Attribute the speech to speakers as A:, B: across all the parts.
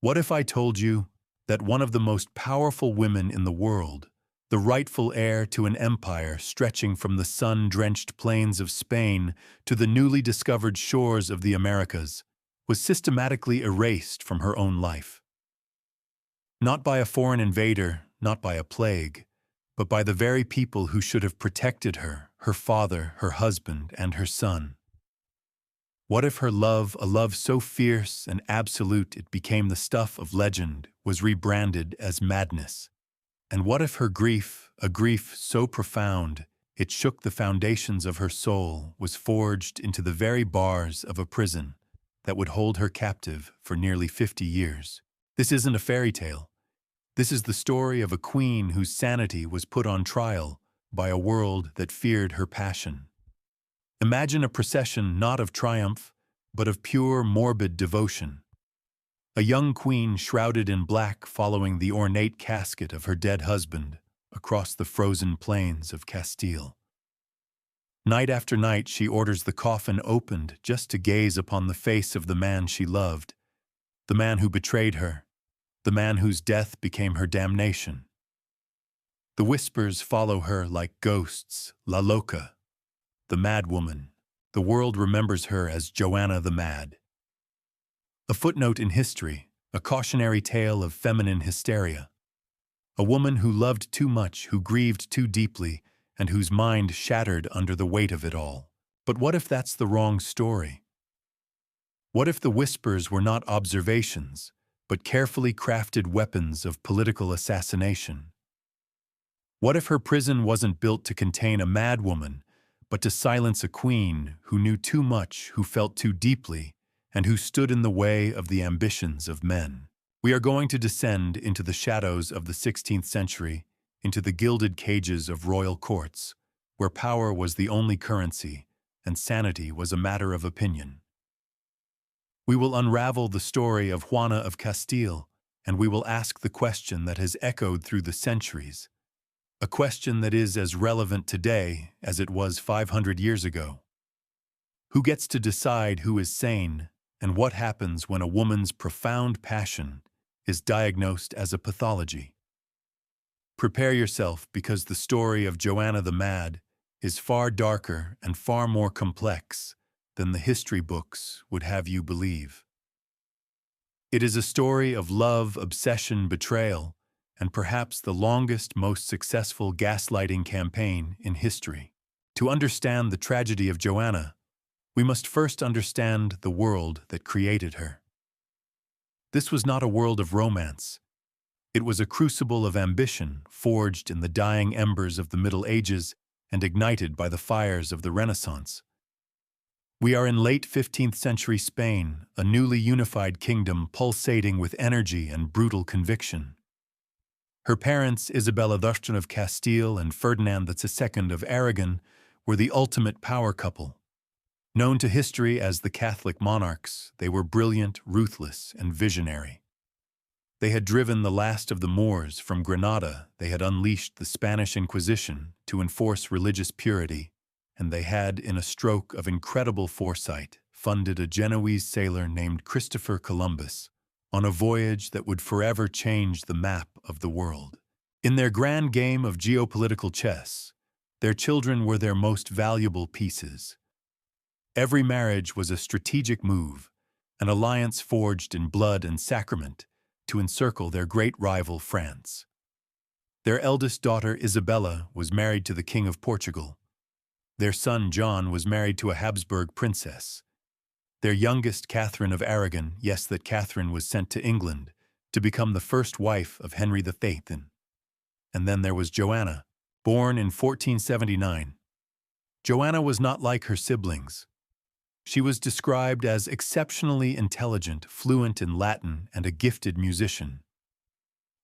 A: What if I told you that one of the most powerful women in the world, the rightful heir to an empire stretching from the sun-drenched plains of Spain to the newly discovered shores of the Americas, was systematically erased from her own life? Not by a foreign invader, not by a plague, but by the very people who should have protected her, her father, her husband, and her son. What if her love, a love so fierce and absolute it became the stuff of legend, was rebranded as madness? And what if her grief, a grief so profound it shook the foundations of her soul, was forged into the very bars of a prison that would hold her captive for nearly 50 years? This isn't a fairy tale. This is the story of a queen whose sanity was put on trial by a world that feared her passion. Imagine a procession not of triumph, but of pure, morbid devotion. A young queen shrouded in black following the ornate casket of her dead husband across the frozen plains of Castile. Night after night she orders the coffin opened just to gaze upon the face of the man she loved, the man who betrayed her, the man whose death became her damnation. The whispers follow her like ghosts, La Loca, the mad woman. The world remembers her as Joanna the Mad. A footnote in history, a cautionary tale of feminine hysteria. A woman who loved too much, who grieved too deeply, and whose mind shattered under the weight of it all. But what if that's the wrong story? What if the whispers were not observations, but carefully crafted weapons of political assassination? What if her prison wasn't built to contain a mad woman, but to silence a queen who knew too much, who felt too deeply, and who stood in the way of the ambitions of men? We are going to descend into the shadows of the 16th century, into the gilded cages of royal courts, where power was the only currency and sanity was a matter of opinion. We will unravel the story of Joanna of Castile, and we will ask the question that has echoed through the centuries, a question that is as relevant today as it was 500 years ago. Who gets to decide who is sane, and what happens when a woman's profound passion is diagnosed as a pathology? Prepare yourself, because the story of Joanna the Mad is far darker and far more complex than the history books would have you believe. It is a story of love, obsession, betrayal, and perhaps the longest, most successful gaslighting campaign in history. To understand the tragedy of Joanna, we must first understand the world that created her. This was not a world of romance. It was a crucible of ambition, forged in the dying embers of the Middle Ages and ignited by the fires of the Renaissance. We are in late 15th century Spain, a newly unified kingdom pulsating with energy and brutal conviction. Her parents, Isabella of Castile and Ferdinand II of Aragon, were the ultimate power couple. Known to history as the Catholic monarchs, they were brilliant, ruthless, and visionary. They had driven the last of the Moors from Granada, they had unleashed the Spanish Inquisition to enforce religious purity, and they had, in a stroke of incredible foresight, funded a Genoese sailor named Christopher Columbus on a voyage that would forever change the map of the world. In their grand game of geopolitical chess, their children were their most valuable pieces. Every marriage was a strategic move, an alliance forged in blood and sacrament to encircle their great rival France. Their eldest daughter, Isabella, was married to the King of Portugal. Their son, John, was married to a Habsburg princess. Their youngest, Catherine of Aragon, yes, that Catherine was sent to England to become the first wife of Henry VIII. And then there was Joanna, born in 1479. Joanna was not like her siblings. She was described as exceptionally intelligent, fluent in Latin, and a gifted musician.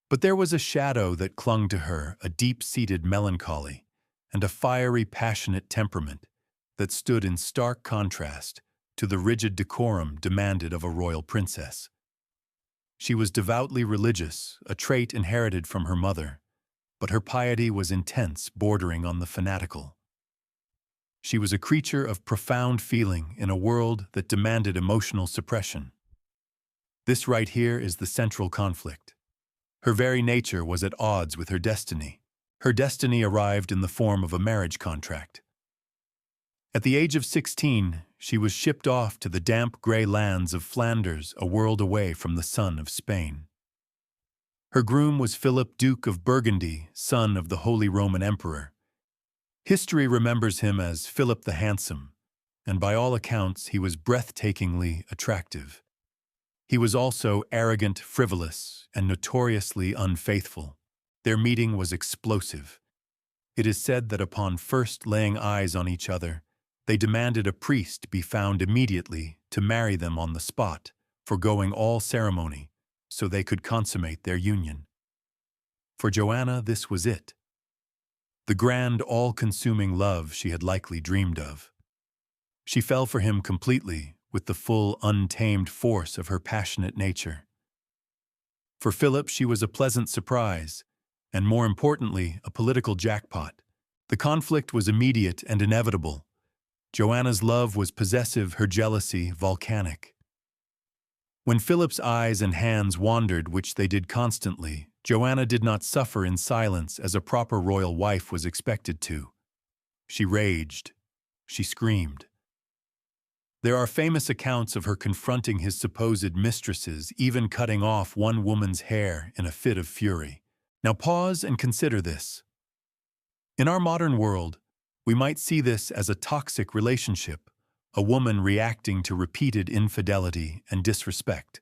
A: But there was a shadow that clung to her, a deep-seated melancholy, and a fiery, passionate temperament that stood in stark contrast to the rigid decorum demanded of a royal princess. She was devoutly religious, a trait inherited from her mother, but her piety was intense, bordering on the fanatical. She was a creature of profound feeling in a world that demanded emotional suppression. This right here is the central conflict. Her very nature was at odds with her destiny. Her destiny arrived in the form of a marriage contract. At the age of 16, she was shipped off to the damp gray lands of Flanders, a world away from the sun of Spain. Her groom was Philip, Duke of Burgundy, son of the Holy Roman Emperor. History remembers him as Philip the Handsome, and by all accounts he was breathtakingly attractive. He was also arrogant, frivolous, and notoriously unfaithful. Their meeting was explosive. It is said that upon first laying eyes on each other, they demanded a priest be found immediately to marry them on the spot, foregoing all ceremony, so they could consummate their union. For Joanna, this was it. The grand, all-consuming love she had likely dreamed of. She fell for him completely, with the full, untamed force of her passionate nature. For Philip, she was a pleasant surprise, and more importantly, a political jackpot. The conflict was immediate and inevitable. Joanna's love was possessive, her jealousy volcanic. When Philip's eyes and hands wandered, which they did constantly, Joanna did not suffer in silence as a proper royal wife was expected to. She raged. She screamed. There are famous accounts of her confronting his supposed mistresses, even cutting off one woman's hair in a fit of fury. Now pause and consider this. In our modern world, we might see this as a toxic relationship, a woman reacting to repeated infidelity and disrespect.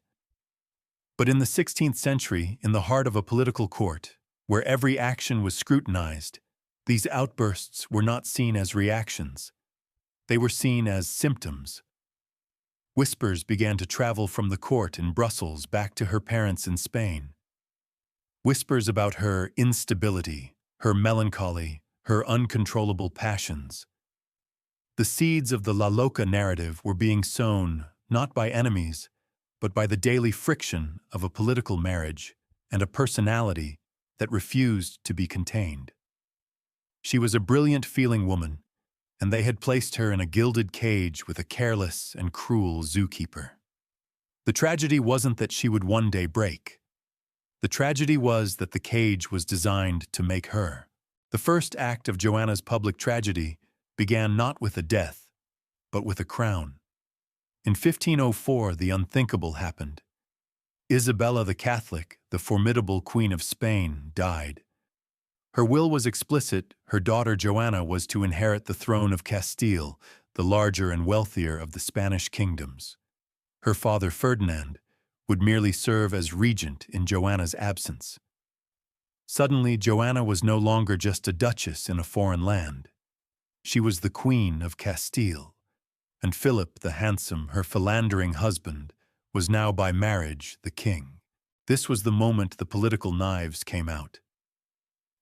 A: But in the 16th century, in the heart of a political court, where every action was scrutinized, these outbursts were not seen as reactions. They were seen as symptoms. Whispers began to travel from the court in Brussels back to her parents in Spain. Whispers about her instability, her melancholy, her uncontrollable passions. The seeds of the La Loca narrative were being sown not by enemies, but by the daily friction of a political marriage and a personality that refused to be contained. She was a brilliant feeling woman, and they had placed her in a gilded cage with a careless and cruel zookeeper. The tragedy wasn't that she would one day break. The tragedy was that the cage was designed to make her. The first act of Joanna's public tragedy began not with a death, but with a crown. In 1504, the unthinkable happened. Isabella the Catholic, the formidable Queen of Spain, died. Her will was explicit. Her daughter Joanna was to inherit the throne of Castile, the larger and wealthier of the Spanish kingdoms. Her father Ferdinand would merely serve as regent in Joanna's absence. Suddenly, Joanna was no longer just a duchess in a foreign land. She was the Queen of Castile, and Philip the Handsome, her philandering husband, was now by marriage the king. This was the moment the political knives came out.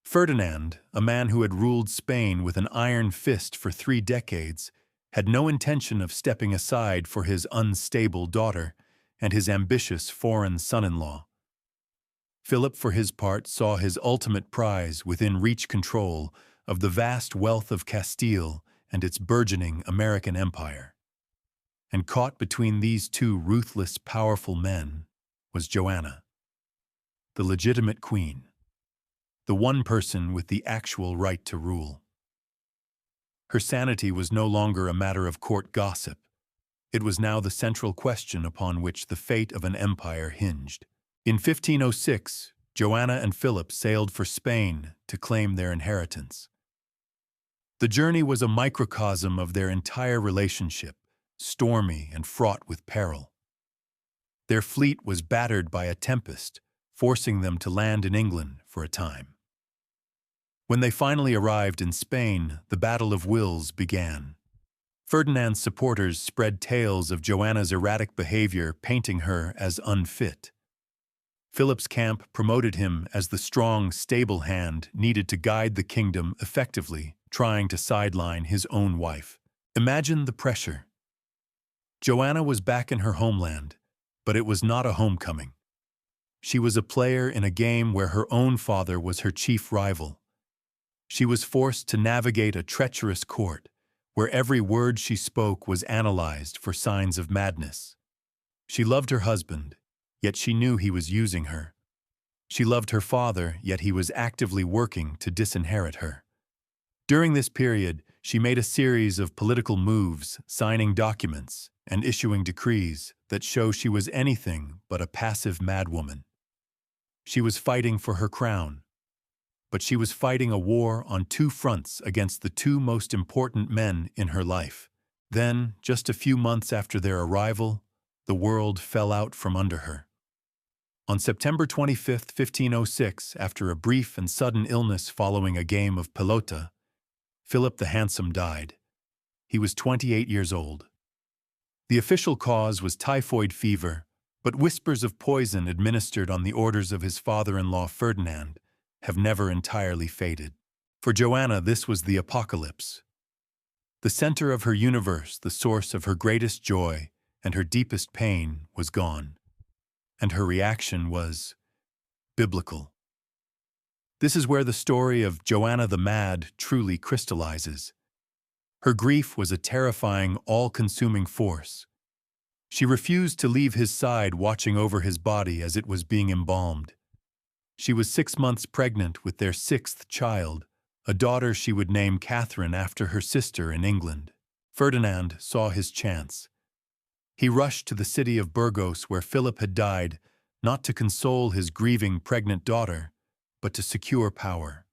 A: Ferdinand, a man who had ruled Spain with an iron fist for 3 decades, had no intention of stepping aside for his unstable daughter and his ambitious foreign son-in-law. Philip, for his part, saw his ultimate prize within reach control of the vast wealth of Castile and its burgeoning American empire. And caught between these two ruthless, powerful men was Joanna, the legitimate queen, the one person with the actual right to rule. Her sanity was no longer a matter of court gossip. It was now the central question upon which the fate of an empire hinged. In 1506, Joanna and Philip sailed for Spain to claim their inheritance. The journey was a microcosm of their entire relationship, stormy and fraught with peril. Their fleet was battered by a tempest, forcing them to land in England for a time. When they finally arrived in Spain, the battle of wills began. Ferdinand's supporters spread tales of Joanna's erratic behavior, painting her as unfit. Philip's camp promoted him as the strong, stable hand needed to guide the kingdom effectively, trying to sideline his own wife. Imagine the pressure. Joanna was back in her homeland, but it was not a homecoming. She was a player in a game where her own father was her chief rival. She was forced to navigate a treacherous court, where every word she spoke was analyzed for signs of madness. She loved her husband, yet she knew he was using her. She loved her father, yet he was actively working to disinherit her. During this period, she made a series of political moves, signing documents and issuing decrees that show she was anything but a passive madwoman. She was fighting for her crown, but she was fighting a war on two fronts against the two most important men in her life. Then, just a few months after their arrival, the world fell out from under her. On September 25, 1506, after a brief and sudden illness following a game of pelota, Philip the Handsome died. He was 28 years old. The official cause was typhoid fever, but whispers of poison administered on the orders of his father-in-law Ferdinand have never entirely faded. For Joanna, this was the apocalypse. The center of her universe, the source of her greatest joy and her deepest pain, was gone. And her reaction was biblical. This is where the story of Joanna the Mad truly crystallizes. Her grief was a terrifying, all-consuming force. She refused to leave his side, watching over his body as it was being embalmed. She was 6 months pregnant with their 6th child, a daughter she would name Catherine after her sister in England. Ferdinand saw his chance. He rushed to the city of Burgos where Philip had died, not to console his grieving pregnant daughter, but to secure power.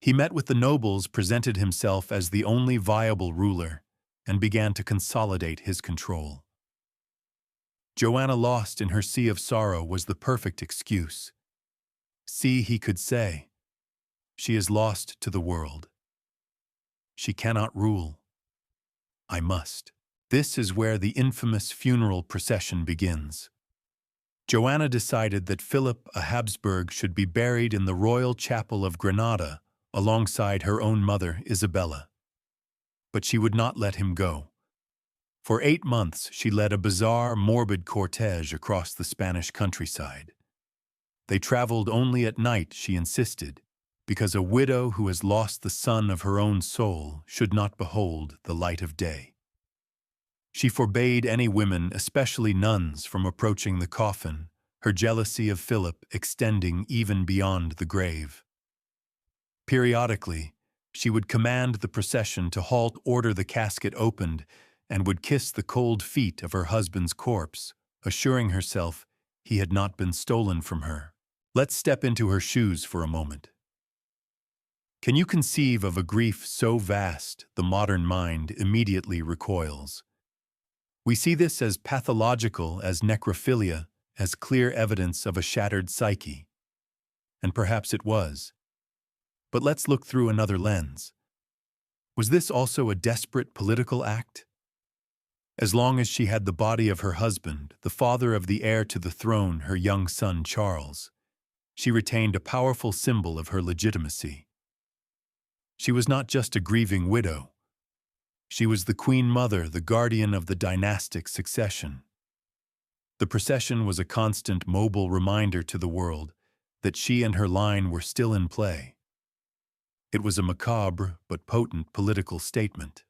A: He met with the nobles, presented himself as the only viable ruler, and began to consolidate his control. Joanna, lost in her sea of sorrow, was the perfect excuse. See, he could say, she is lost to the world. She cannot rule. I must. This is where the infamous funeral procession begins. Joanna decided that Philip, a Habsburg, should be buried in the royal chapel of Granada alongside her own mother, Isabella. But she would not let him go. For 8 months, she led a bizarre, morbid cortege across the Spanish countryside. They traveled only at night, she insisted, because a widow who has lost the son of her own soul should not behold the light of day. She forbade any women, especially nuns, from approaching the coffin, her jealousy of Philip extending even beyond the grave. Periodically, she would command the procession to halt, order the casket opened, and would kiss the cold feet of her husband's corpse, assuring herself he had not been stolen from her. Let's step into her shoes for a moment. Can you conceive of a grief so vast the modern mind immediately recoils? We see this as pathological as necrophilia, as clear evidence of a shattered psyche. And perhaps it was. But let's look through another lens. Was this also a desperate political act? As long as she had the body of her husband, the father of the heir to the throne, her young son Charles, she retained a powerful symbol of her legitimacy. She was not just a grieving widow. She was the Queen Mother, the guardian of the dynastic succession. The procession was a constant, mobile reminder to the world that she and her line were still in play. It was a macabre but potent political statement.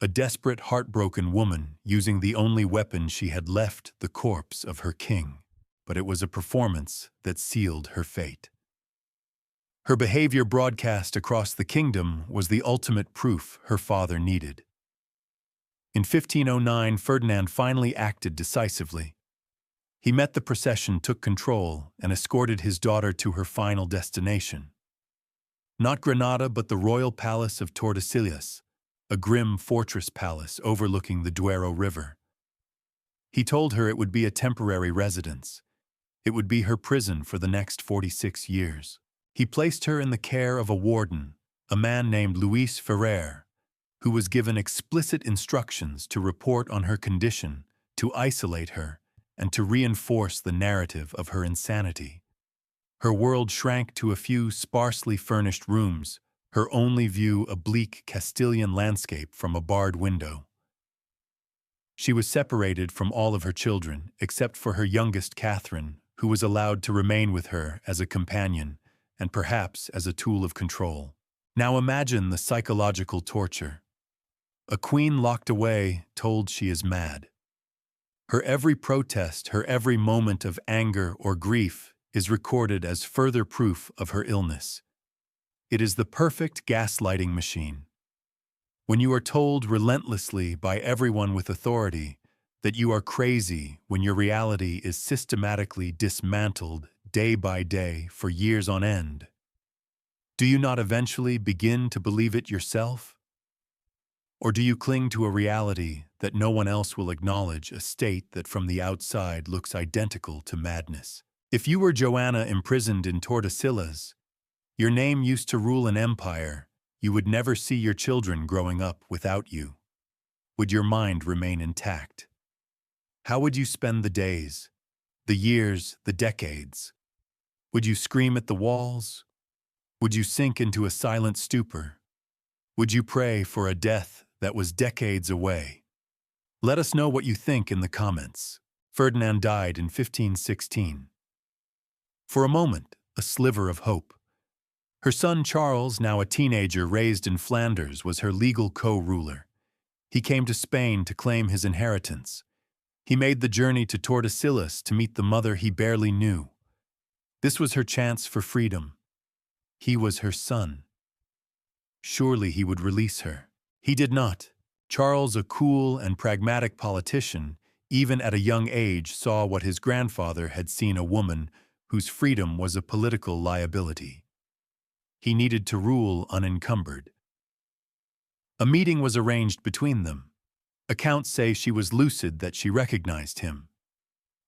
A: A desperate, heartbroken woman using the only weapon she had left, the corpse of her king, but it was a performance that sealed her fate. Her behavior, broadcast across the kingdom, was the ultimate proof her father needed. In 1509, Ferdinand finally acted decisively. He met the procession, took control, and escorted his daughter to her final destination. Not Granada, but the royal palace of Tordesillas, a grim fortress palace overlooking the Duero River. He told her it would be a temporary residence. It would be her prison for the next 46 years. He placed her in the care of a warden, a man named Luis Ferrer, who was given explicit instructions to report on her condition, to isolate her, and to reinforce the narrative of her insanity. Her world shrank to a few sparsely furnished rooms, her only view a bleak Castilian landscape from a barred window. She was separated from all of her children, except for her youngest Catherine, who was allowed to remain with her as a companion, and perhaps as a tool of control. Now imagine the psychological torture. A queen locked away, told she is mad. Her every protest, her every moment of anger or grief is recorded as further proof of her illness. It is the perfect gaslighting machine. When you are told relentlessly by everyone with authority that you are crazy when your reality is systematically dismantled day by day for years on end, do you not eventually begin to believe it yourself? Or do you cling to a reality that no one else will acknowledge, a state that from the outside looks identical to madness? If you were Joanna imprisoned in Tordesillas, your name used to rule an empire, you would never see your children growing up without you. Would your mind remain intact? How would you spend the days, the years, the decades? Would you scream at the walls? Would you sink into a silent stupor? Would you pray for a death that was decades away? Let us know what you think in the comments. Ferdinand died in 1516. For a moment, a sliver of hope. Her son Charles, now a teenager raised in Flanders, was her legal co-ruler. He came to Spain to claim his inheritance. He made the journey to Tordesillas to meet the mother he barely knew. This was her chance for freedom. He was her son. Surely he would release her. He did not. Charles, a cool and pragmatic politician, even at a young age saw what his grandfather had seen: a woman whose freedom was a political liability. He needed to rule unencumbered. A meeting was arranged between them. Accounts say she was lucid that she recognized him.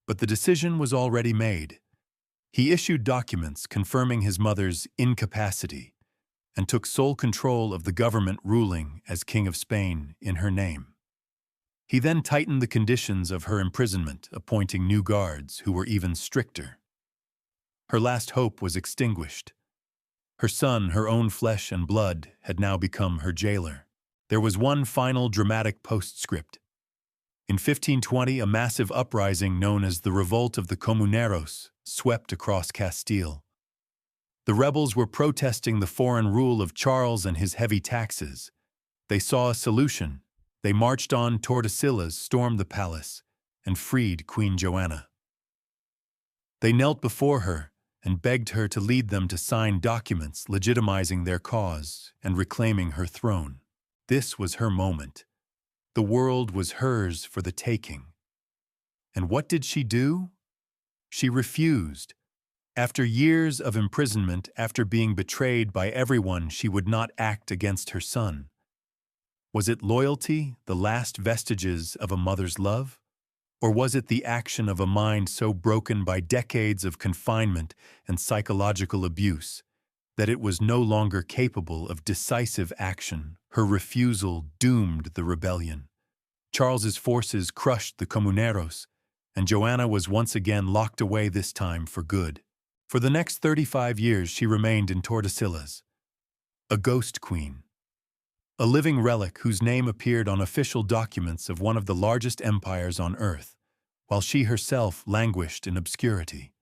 A: But the decision was already made. He issued documents confirming his mother's incapacity and took sole control of the government, ruling as King of Spain in her name. He then tightened the conditions of her imprisonment, appointing new guards who were even stricter. Her last hope was extinguished. Her son, her own flesh and blood, had now become her jailer. There was one final dramatic postscript. In 1520, a massive uprising known as the Revolt of the Comuneros swept across Castile. The rebels were protesting the foreign rule of Charles and his heavy taxes. They saw a solution. They marched on Tordesillas, stormed the palace, and freed Queen Joanna. They knelt before her and begged her to lead them to sign documents legitimizing their cause and reclaiming her throne. This was her moment. The world was hers for the taking. And what did she do? She refused. After years of imprisonment, after being betrayed by everyone, she would not act against her son. Was it loyalty, the last vestiges of a mother's love? Or was it the action of a mind so broken by decades of confinement and psychological abuse that it was no longer capable of decisive action? Her refusal doomed the rebellion. Charles's forces crushed the Comuneros, and Joanna was once again locked away, this time for good. For the next 35 years she remained in Tordesillas, a ghost queen, a living relic whose name appeared on official documents of one of the largest empires on earth, while she herself languished in obscurity.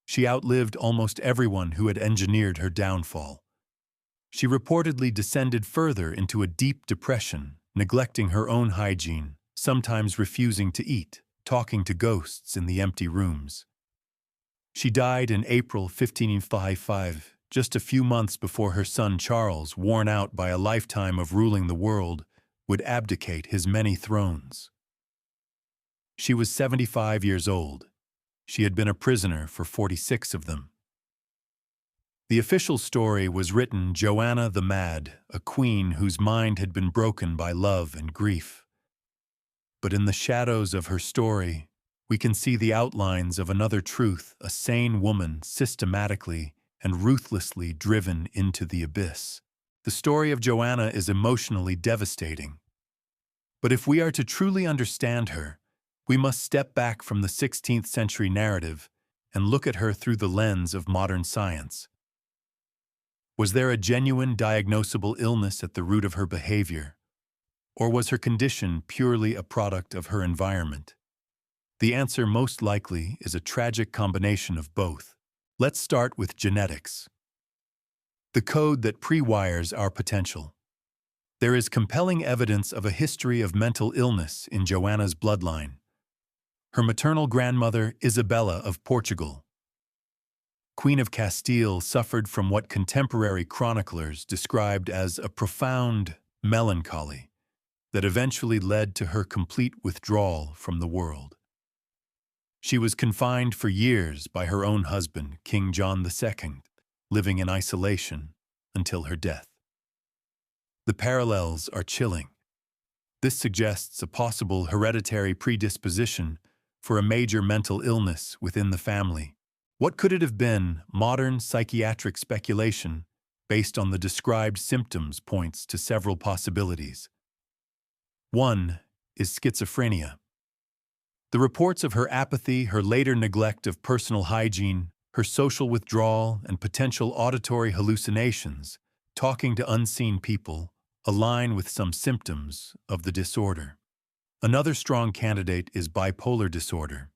A: She outlived almost everyone who had engineered her downfall. She reportedly descended further into a deep depression, neglecting her own hygiene, sometimes refusing to eat, talking to ghosts in the empty rooms. She died in April 1555, just a few months before her son Charles, worn out by a lifetime of ruling the world, would abdicate his many thrones. She was 75 years old. She had been a prisoner for 46 of them. The official story was written Joanna the Mad, a queen whose mind had been broken by love and grief. But in the shadows of her story, we can see the outlines of another truth: a sane woman systematically and ruthlessly driven into the abyss. The story of Joanna is emotionally devastating. But if we are to truly understand her, we must step back from the 16th century narrative and look at her through the lens of modern science. Was there a genuine diagnosable illness at the root of her behavior? Or was her condition purely a product of her environment? The answer most likely is a tragic combination of both. Let's start with genetics, the code that pre-wires our potential. There is compelling evidence of a history of mental illness in Joanna's bloodline. Her maternal grandmother, Isabella of Portugal, Queen of Castile, suffered from what contemporary chroniclers described as a profound melancholy that eventually led to her complete withdrawal from the world. She was confined for years by her own husband, King John II, living in isolation until her death. The parallels are chilling. This suggests a possible hereditary predisposition for a major mental illness within the family. What could it have been? Modern psychiatric speculation, based on the described symptoms, points to several possibilities. One is schizophrenia. The reports of her apathy, her later neglect of personal hygiene, her social withdrawal, and potential auditory hallucinations, talking to unseen people, align with some symptoms of the disorder. Another strong candidate is bipolar disorder.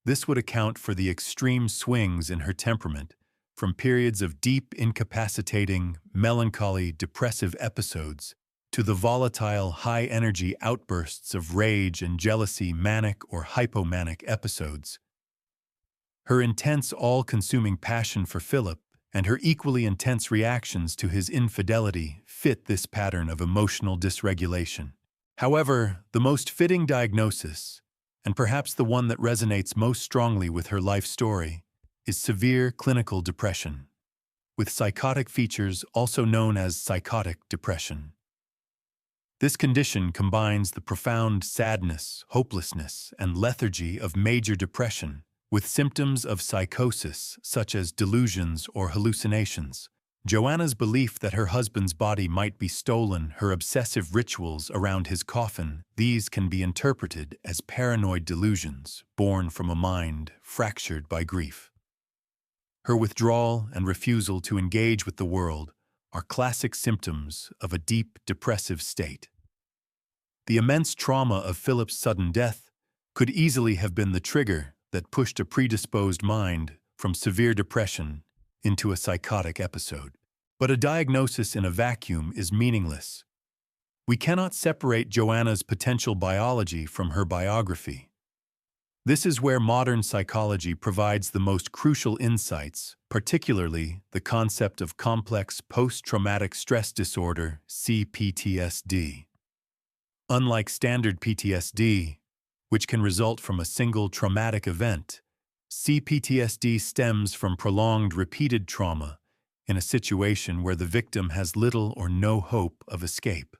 A: This would account for the extreme swings in her temperament, from periods of deep, incapacitating, melancholy, depressive episodes to the volatile, high-energy outbursts of rage and jealousy, manic or hypomanic episodes. Her intense, all-consuming passion for Philip and her equally intense reactions to his infidelity fit this pattern of emotional dysregulation. However, the most fitting diagnosis, and perhaps the one that resonates most strongly with her life story, is severe clinical depression, with psychotic features also known as psychotic depression. This condition combines the profound sadness, hopelessness, and lethargy of major depression with symptoms of psychosis such as delusions or hallucinations. Joanna's belief that her husband's body might be stolen, her obsessive rituals around his coffin, these can be interpreted as paranoid delusions born from a mind fractured by grief. Her withdrawal and refusal to engage with the world are classic symptoms of a deep depressive state. The immense trauma of Philip's sudden death could easily have been the trigger that pushed a predisposed mind from severe depression into a psychotic episode. But a diagnosis in a vacuum is meaningless. We cannot separate Joanna's potential biology from her biography. This is where modern psychology provides the most crucial insights, particularly the concept of complex post-traumatic stress disorder, CPTSD. Unlike standard PTSD, which can result from a single traumatic event, CPTSD stems from prolonged, repeated trauma in a situation where the victim has little or no hope of escape.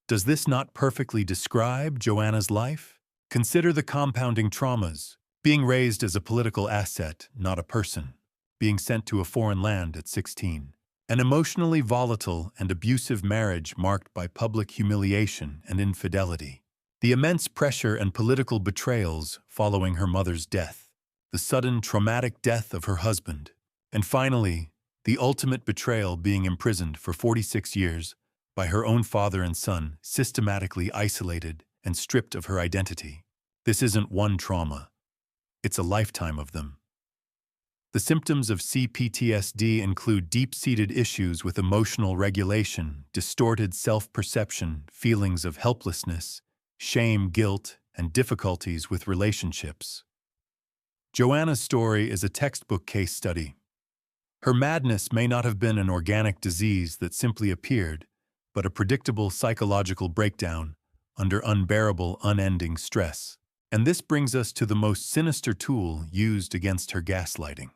A: Does this not perfectly describe Joanna's life? Consider the compounding traumas: being raised as a political asset, not a person, being sent to a foreign land at 16, an emotionally volatile and abusive marriage marked by public humiliation and infidelity, the immense pressure and political betrayals following her mother's death, the sudden traumatic death of her husband, and finally, the ultimate betrayal, being imprisoned for 46 years by her own father and son, systematically isolated and stripped of her identity. This isn't one trauma. It's a lifetime of them. The symptoms of CPTSD include deep-seated issues with emotional regulation, distorted self-perception, feelings of helplessness, shame, guilt, and difficulties with relationships. Joanna's story is a textbook case study. Her madness may not have been an organic disease that simply appeared, but a predictable psychological breakdown under unbearable, unending stress. And this brings us to the most sinister tool used against her: gaslighting.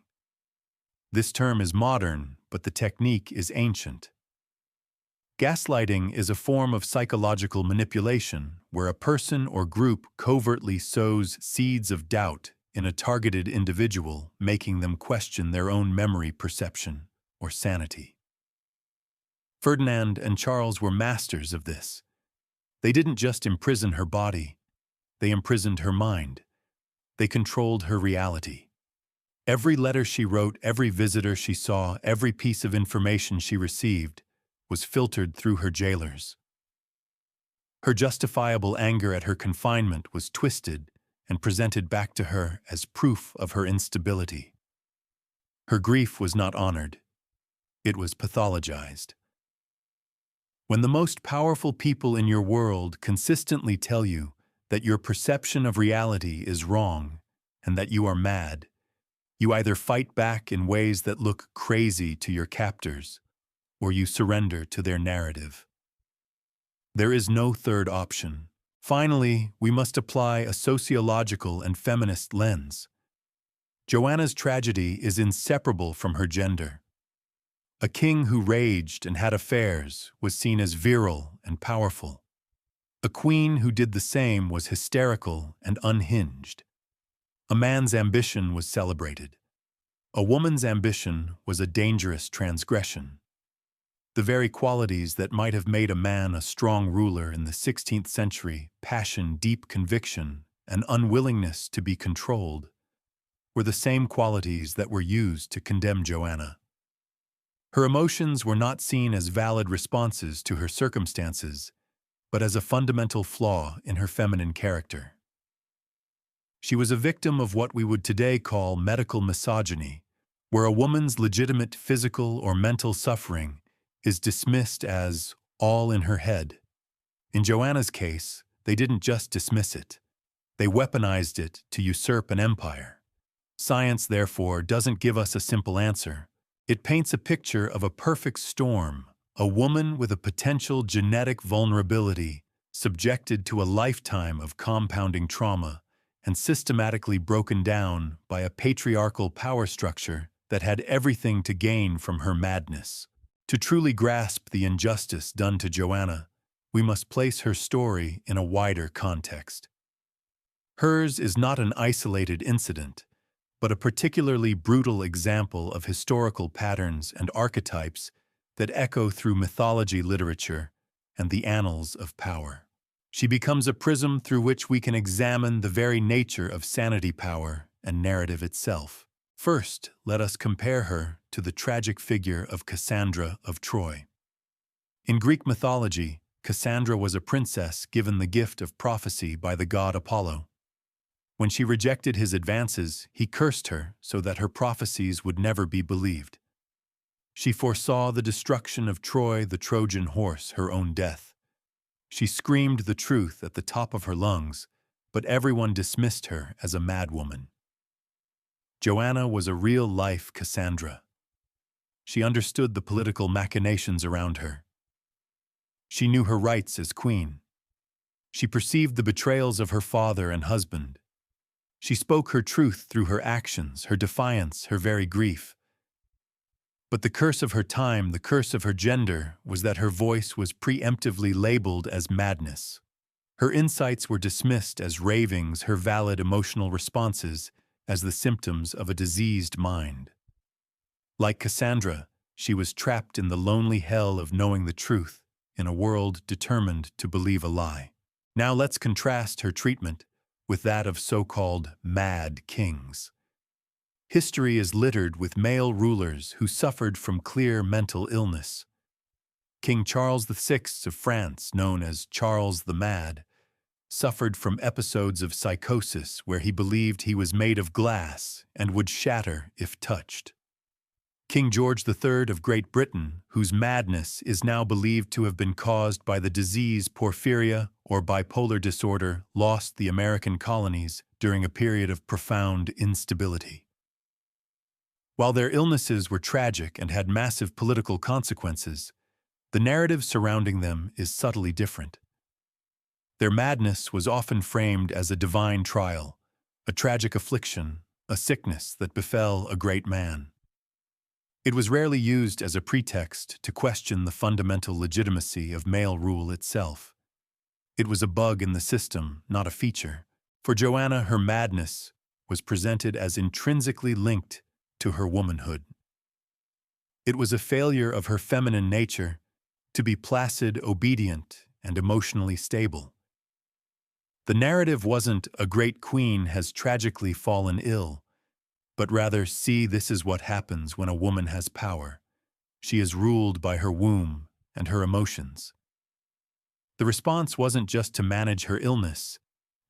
A: This term is modern, but the technique is ancient. Gaslighting is a form of psychological manipulation where a person or group covertly sows seeds of doubt in a targeted individual, making them question their own memory, perception, or sanity. Ferdinand and Charles were masters of this. They didn't just imprison her body, they imprisoned her mind. They controlled her reality. Every letter she wrote, every visitor she saw, every piece of information she received was filtered through her jailers. Her justifiable anger at her confinement was twisted and presented back to her as proof of her instability. Her grief was not honored. It was pathologized. When the most powerful people in your world consistently tell you that your perception of reality is wrong and that you are mad. You either fight back in ways that look crazy to your captors, or you surrender to their narrative. There is no third option. Finally, we must apply a sociological and feminist lens. Joanna's tragedy is inseparable from her gender. A king who raged and had affairs was seen as virile and powerful. A queen who did the same was hysterical and unhinged. A man's ambition was celebrated. A woman's ambition was a dangerous transgression. The very qualities that might have made a man a strong ruler in the 16th century, passion, deep conviction, and unwillingness to be controlled, were the same qualities that were used to condemn Joanna. Her emotions were not seen as valid responses to her circumstances, but as a fundamental flaw in her feminine character. She was a victim of what we would today call medical misogyny, where a woman's legitimate physical or mental suffering is dismissed as all in her head. In Joanna's case, they didn't just dismiss it. They weaponized it to usurp an empire. Science, therefore, doesn't give us a simple answer. It paints a picture of a perfect storm, a woman with a potential genetic vulnerability, subjected to a lifetime of compounding trauma, and systematically broken down by a patriarchal power structure that had everything to gain from her madness. To truly grasp the injustice done to Joanna, we must place her story in a wider context. Hers is not an isolated incident, but a particularly brutal example of historical patterns and archetypes that echo through mythology literature and the annals of power. She becomes a prism through which we can examine the very nature of sanity power and narrative itself. First, let us compare her to the tragic figure of Cassandra of Troy. In Greek mythology, Cassandra was a princess given the gift of prophecy by the god Apollo. When she rejected his advances, he cursed her so that her prophecies would never be believed. She foresaw the destruction of Troy, the Trojan horse, her own death. She screamed the truth at the top of her lungs, but everyone dismissed her as a madwoman. Joanna was a real-life Cassandra. She understood the political machinations around her. She knew her rights as queen. She perceived the betrayals of her father and husband. She spoke her truth through her actions, her defiance, her very grief. But the curse of her time, the curse of her gender, was that her voice was preemptively labeled as madness. Her insights were dismissed as ravings, her valid emotional responses as the symptoms of a diseased mind. Like Cassandra, she was trapped in the lonely hell of knowing the truth in a world determined to believe a lie. Now let's contrast her treatment with that of so-called mad kings. History is littered with male rulers who suffered from clear mental illness. King Charles VI of France, known as Charles the Mad, suffered from episodes of psychosis where he believed he was made of glass and would shatter if touched. King George III of Great Britain, whose madness is now believed to have been caused by the disease porphyria or bipolar disorder, lost the American colonies during a period of profound instability. While their illnesses were tragic and had massive political consequences, the narrative surrounding them is subtly different. Their madness was often framed as a divine trial, a tragic affliction, a sickness that befell a great man. It was rarely used as a pretext to question the fundamental legitimacy of male rule itself. It was a bug in the system, not a feature. For Joanna, her madness was presented as intrinsically linked to her womanhood. It was a failure of her feminine nature to be placid, obedient, and emotionally stable. The narrative wasn't "a great queen has tragically fallen ill," but rather, "See, this is what happens when a woman has power. She is ruled by her womb and her emotions." The response wasn't just to manage her illness,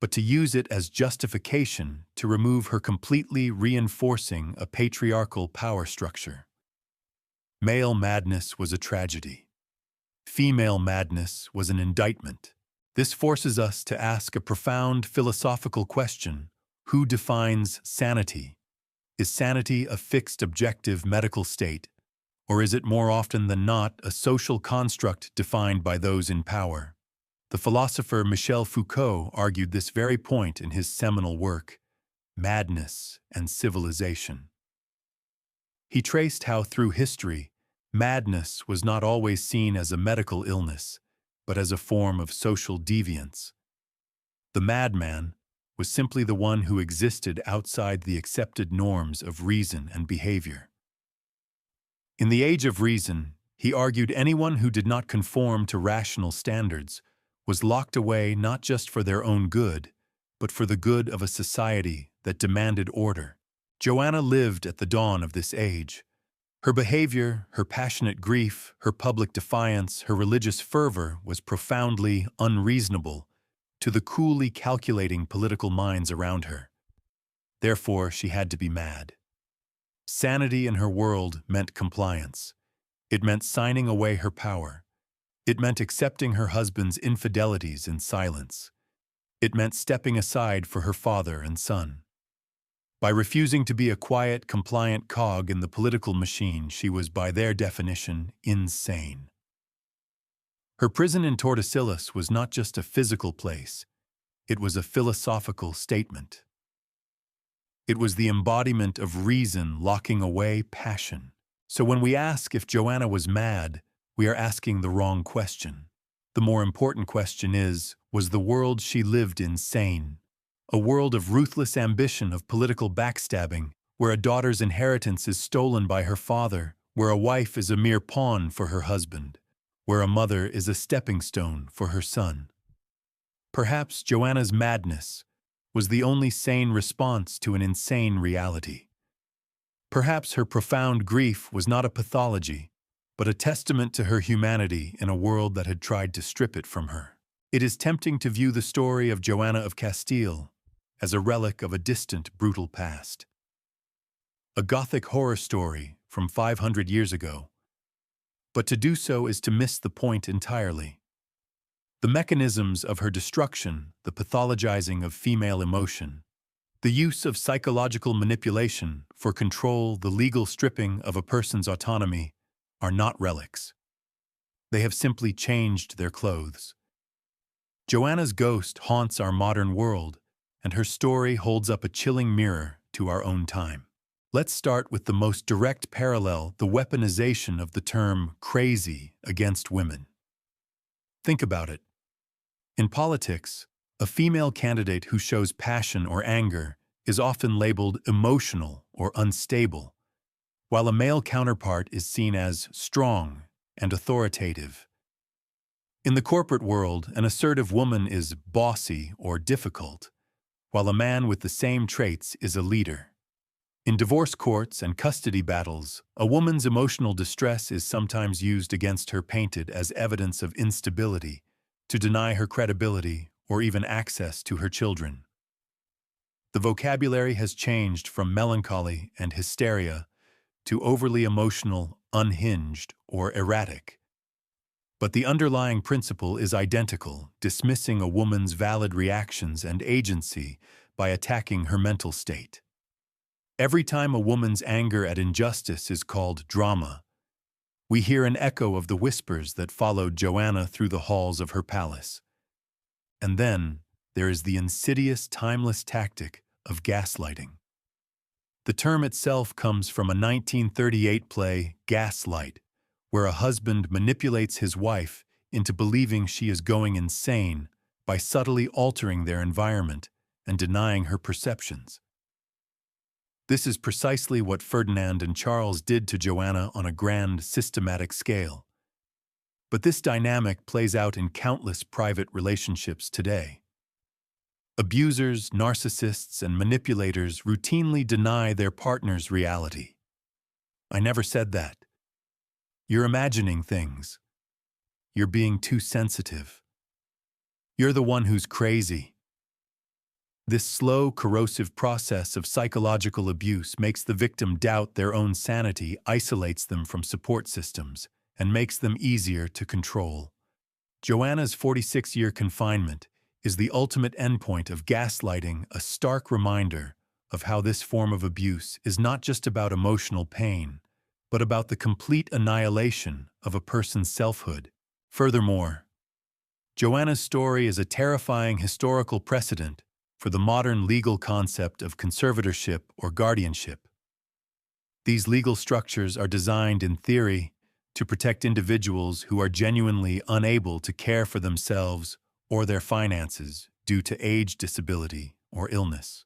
A: but to use it as justification to remove her, completely reinforcing a patriarchal power structure. Male madness was a tragedy. Female madness was an indictment. This forces us to ask a profound philosophical question: who defines sanity? Is sanity a fixed objective medical state, or is it more often than not a social construct defined by those in power? The philosopher Michel Foucault argued this very point in his seminal work, Madness and Civilization. He traced how, through history, madness was not always seen as a medical illness, but as a form of social deviance. The madman was simply the one who existed outside the accepted norms of reason and behavior. In the Age of Reason, he argued anyone who did not conform to rational standards was locked away not just for their own good, but for the good of a society that demanded order. Joanna lived at the dawn of this age. Her behavior, her passionate grief, her public defiance, her religious fervor was profoundly unreasonable to the coolly calculating political minds around her. Therefore, she had to be mad. Sanity in her world meant compliance. It meant signing away her power. It meant accepting her husband's infidelities in silence. It meant stepping aside for her father and son. By refusing to be a quiet, compliant cog in the political machine, she was, by their definition, insane. Her prison in Tordesillas was not just a physical place. It was a philosophical statement. It was the embodiment of reason locking away passion. So when we ask if Joanna was mad, we are asking the wrong question. The more important question is, was the world she lived in sane? A world of ruthless ambition, of political backstabbing, where a daughter's inheritance is stolen by her father, where a wife is a mere pawn for her husband, where a mother is a stepping stone for her son. Perhaps Joanna's madness was the only sane response to an insane reality. Perhaps her profound grief was not a pathology, but a testament to her humanity in a world that had tried to strip it from her. It is tempting to view the story of Joanna of Castile as a relic of a distant, brutal past. A Gothic horror story from 500 years ago. But to do so is to miss the point entirely. The mechanisms of her destruction, the pathologizing of female emotion, the use of psychological manipulation for control, the legal stripping of a person's autonomy, are not relics. They have simply changed their clothes. Joanna's ghost haunts our modern world, and her story holds up a chilling mirror to our own time. Let's start with the most direct parallel, the weaponization of the term crazy against women. Think about it. In politics, a female candidate who shows passion or anger is often labeled emotional or unstable, while a male counterpart is seen as strong and authoritative. In the corporate world, an assertive woman is bossy or difficult, while a man with the same traits is a leader. In divorce courts and custody battles, a woman's emotional distress is sometimes used against her, painted as evidence of instability, to deny her credibility or even access to her children. The vocabulary has changed from melancholy and hysteria to overly emotional, unhinged, or erratic. But the underlying principle is identical, dismissing a woman's valid reactions and agency by attacking her mental state. Every time a woman's anger at injustice is called drama, we hear an echo of the whispers that followed Joanna through the halls of her palace. And then there is the insidious, timeless tactic of gaslighting. The term itself comes from a 1938 play, Gaslight, where a husband manipulates his wife into believing she is going insane by subtly altering their environment and denying her perceptions. This is precisely what Ferdinand and Charles did to Joanna on a grand, systematic scale. But this dynamic plays out in countless private relationships today. Abusers, narcissists, and manipulators routinely deny their partner's reality. "I never said that. You're imagining things. You're being too sensitive. You're the one who's crazy." This slow, corrosive process of psychological abuse makes the victim doubt their own sanity, isolates them from support systems, and makes them easier to control. Joanna's 46-year confinement is the ultimate endpoint of gaslighting, a stark reminder of how this form of abuse is not just about emotional pain, but about the complete annihilation of a person's selfhood. Furthermore, Joanna's story is a terrifying historical precedent for the modern legal concept of conservatorship or guardianship. These legal structures are designed, in theory, to protect individuals who are genuinely unable to care for themselves or their finances due to age, disability, or illness.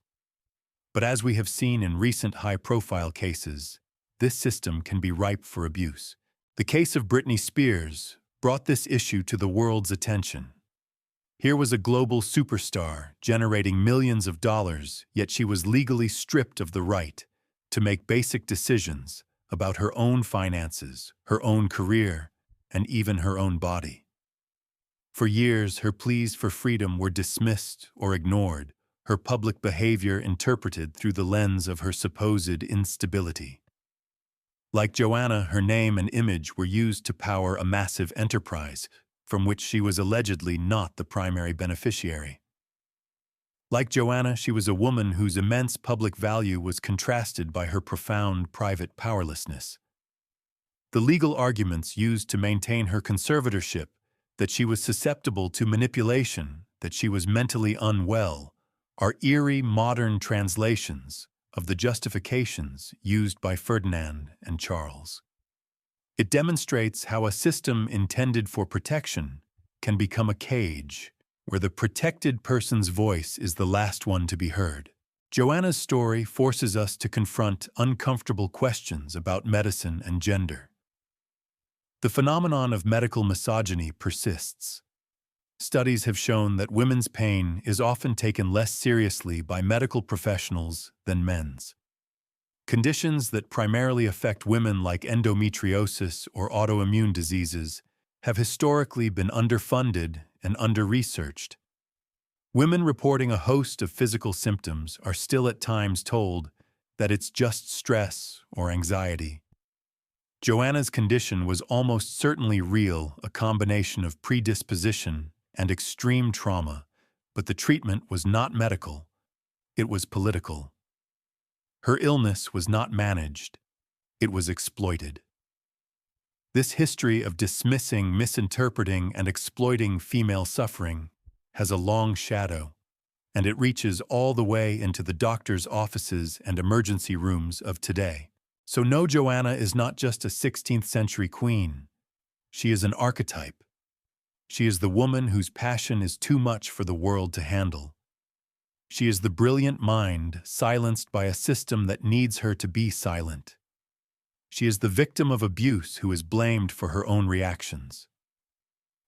A: But as we have seen in recent high-profile cases, this system can be ripe for abuse. The case of Britney Spears brought this issue to the world's attention. Here was a global superstar generating millions of dollars, yet she was legally stripped of the right to make basic decisions about her own finances, her own career, and even her own body. For years, her pleas for freedom were dismissed or ignored, her public behavior interpreted through the lens of her supposed instability. Like Joanna, her name and image were used to power a massive enterprise, from which she was allegedly not the primary beneficiary. Like Joanna, she was a woman whose immense public value was contrasted by her profound private powerlessness. The legal arguments used to maintain her conservatorship, that she was susceptible to manipulation, that she was mentally unwell, are eerie modern translations of the justifications used by Ferdinand and Charles. It demonstrates how a system intended for protection can become a cage, where the protected person's voice is the last one to be heard. Joanna's story forces us to confront uncomfortable questions about medicine and gender. The phenomenon of medical misogyny persists. Studies have shown that women's pain is often taken less seriously by medical professionals than men's. Conditions that primarily affect women, like endometriosis or autoimmune diseases, have historically been underfunded and under-researched. Women reporting a host of physical symptoms are still at times told that it's just stress or anxiety. Joanna's condition was almost certainly real, a combination of predisposition and extreme trauma, but the treatment was not medical, it was political. Her illness was not managed, it was exploited. This history of dismissing, misinterpreting, and exploiting female suffering has a long shadow, and it reaches all the way into the doctors' offices and emergency rooms of today. So no, Joanna is not just a 16th century queen. She is an archetype. She is the woman whose passion is too much for the world to handle. She is the brilliant mind silenced by a system that needs her to be silent. She is the victim of abuse who is blamed for her own reactions.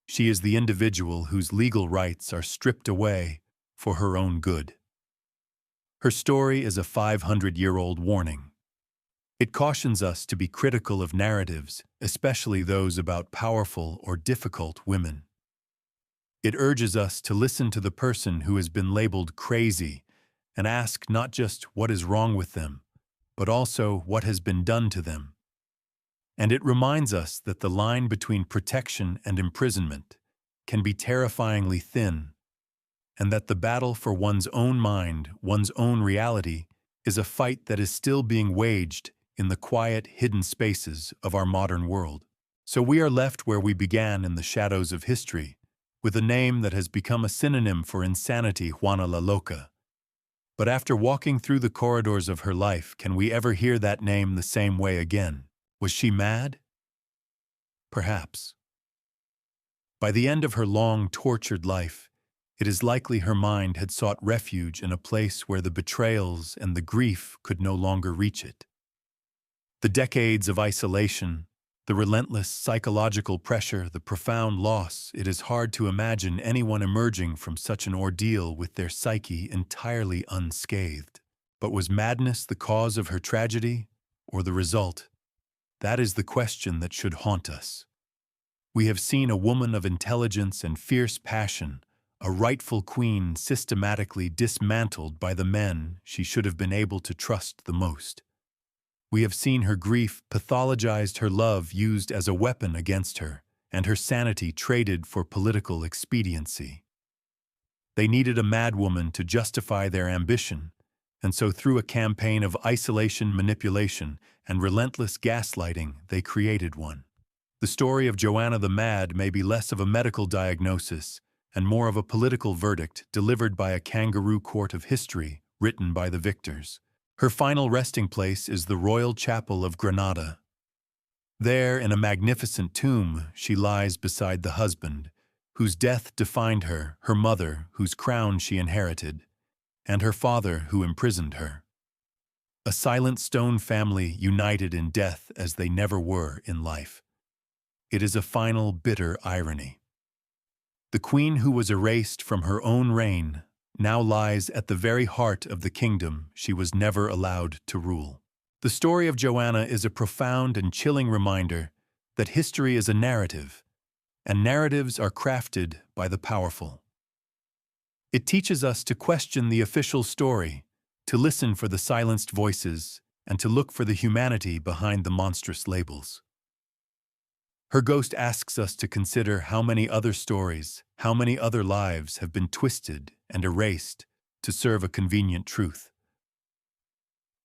A: She is the individual whose legal rights are stripped away for her own good. Her story is a 500-year-old warning. It cautions us to be critical of narratives, especially those about powerful or difficult women. It urges us to listen to the person who has been labeled crazy and ask not just what is wrong with them, but also what has been done to them. And it reminds us that the line between protection and imprisonment can be terrifyingly thin, and that the battle for one's own mind, one's own reality, is a fight that is still being waged in the quiet, hidden spaces of our modern world. So we are left where we began, in the shadows of history, with a name that has become a synonym for insanity, Juana la Loca. But after walking through the corridors of her life, can we ever hear that name the same way again? Was she mad? Perhaps. By the end of her long, tortured life, it is likely her mind had sought refuge in a place where the betrayals and the grief could no longer reach it. The decades of isolation, the relentless psychological pressure, the profound loss, it is hard to imagine anyone emerging from such an ordeal with their psyche entirely unscathed. But was madness the cause of her tragedy, or the result? That is the question that should haunt us. We have seen a woman of intelligence and fierce passion, a rightful queen, systematically dismantled by the men she should have been able to trust the most. We have seen her grief pathologized, her love used as a weapon against her, and her sanity traded for political expediency. They needed a madwoman to justify their ambition, and so through a campaign of isolation, manipulation, and relentless gaslighting, they created one. The story of Joanna the Mad may be less of a medical diagnosis and more of a political verdict delivered by a kangaroo court of history written by the victors. Her final resting place is the Royal Chapel of Granada. There, in a magnificent tomb, she lies beside the husband, whose death defined her, her mother, whose crown she inherited, and her father, who imprisoned her. A silent stone family united in death as they never were in life. It is a final, bitter irony. The queen who was erased from her own reign now lies at the very heart of the kingdom she was never allowed to rule. The story of Joanna is a profound and chilling reminder that history is a narrative, and narratives are crafted by the powerful. It teaches us to question the official story, to listen for the silenced voices, and to look for the humanity behind the monstrous labels. Her ghost asks us to consider how many other stories, how many other lives have been twisted and erased to serve a convenient truth.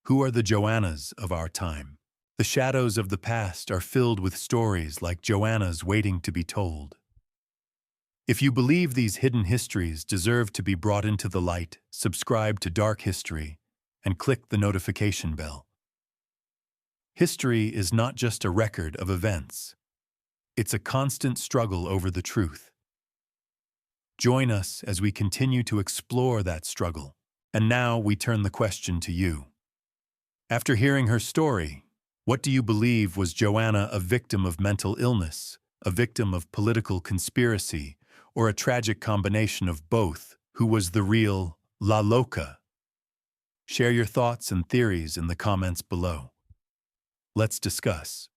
A: Who are the Joannas of our time? The shadows of the past are filled with stories like Joanna's waiting to be told. If you believe these hidden histories deserve to be brought into the light, subscribe to Dark History and click the notification bell. History is not just a record of events. It's a constant struggle over the truth. Join us as we continue to explore that struggle. And now we turn the question to you. After hearing her story, what do you believe? Was Joanna a victim of mental illness, a victim of political conspiracy, or a tragic combination of both? Who was the real La Loca? Share your thoughts and theories in the comments below. Let's discuss.